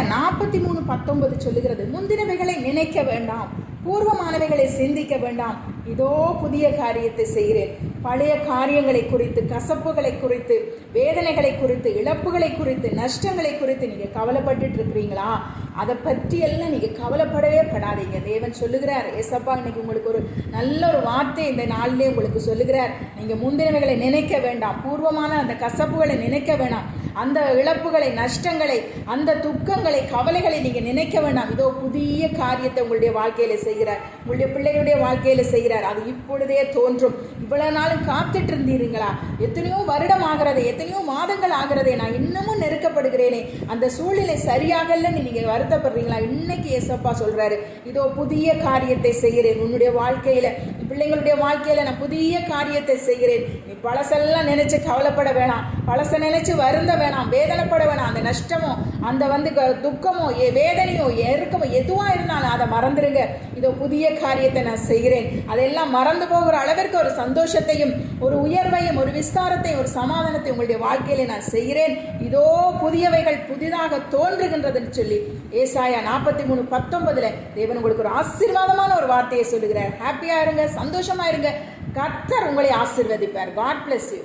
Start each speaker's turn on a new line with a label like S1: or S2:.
S1: ஏசாயா 43:19 சொல்லுகிறது, முந்தினவைகளை நினைக்க வேண்டாம், பூர்வமானவைகளை சிந்திக்க வேண்டாம், இதோ புதிய காரியத்தை செய்கிறேன். பழைய காரியங்களை குறித்து, கசப்புகளை குறித்து, வேதனைகளை குறித்து, இழப்புகளை குறித்து, நஷ்டங்களை குறித்து நீங்கள் கவலைப்பட்டுட்டு இருக்கிறீங்களா? அதை பற்றியெல்லாம் நீங்கள் கவலைப்படவே படாதீங்க. தேவன் சொல்லுகிறார், ஏசப்பா இன்னைக்கு உங்களுக்கு ஒரு நல்ல ஒரு வார்த்தை இந்த நாளிலே உங்களுக்கு சொல்லுகிறார். நீங்கள் முந்தினவைகளை நினைக்க வேண்டாம், பூர்வமான அந்த கசப்புகளை நினைக்க வேண்டாம், அந்த இழப்புகளை, நஷ்டங்களை, அந்த துக்கங்களை, கவலைகளை நீங்கள் நினைக்க வேண்டாம். இதோ புதிய காரியத்தை உங்களுடைய வாழ்க்கையில செய்கிறார், உங்களுடைய பிள்ளைகளுடைய வாழ்க்கையில செய்கிறார். அது இப்பொழுதே தோன்றும். இவ்வளவு நாளும் காத்துட்டு இருந்தீர்களா? எத்தனையோ வருடம் ஆகிறதே, எத்தனையோ மாதங்கள் ஆகிறதே, நான் இன்னமும் நெருக்கப்படுகிறேனே, அந்த சூழ்நிலை சரியாகல நீங்க வருத்தப்படுறீங்களா? இன்னைக்கு ஏசப்பா சொல்றாரு, இதோ புதிய காரியத்தை செய்கிறேன் உன்னுடைய வாழ்க்கையில, பிள்ளைங்களுடைய வாழ்க்கையில நான் புதிய காரியத்தை செய்கிறேன். நீ பழசெல்லாம் நினைச்சு கவலைப்பட வேணாம், பழச நினைச்சு வருந்த வேணாம், வேதனைப்பட வேணாம். அந்த நஷ்டமோ, அந்த துக்கமோ, வேதனையோ, எருக்கமோ எதுவா இருந்தாலும் அதை மறந்துருங்க. இதோ புதிய காரியத்தை நான் செய்கிறேன். அதெல்லாம் மறந்து போகிற அளவிற்கு ஒரு சந்தோஷத்தையும், ஒரு உயர்வையும், ஒரு விஸ்தாரத்தையும், ஒரு சமாதானத்தை உங்களுடைய வாழ்க்கையில நான் செய்கிறேன். இதோ புதியவைகள் புதிதாக தோன்றுகின்றதுன்னு சொல்லி ஏசாயா 43:19 தேவன் உங்களுக்கு ஒரு ஆசீர்வாதமான ஒரு வார்த்தையை சொல்லுகிறார். ஹாப்பியா இருங்க, சந்தோஷமா இருங்க. கர்த்தர் உங்களை ஆசீர்வதிப்பார். God bless you.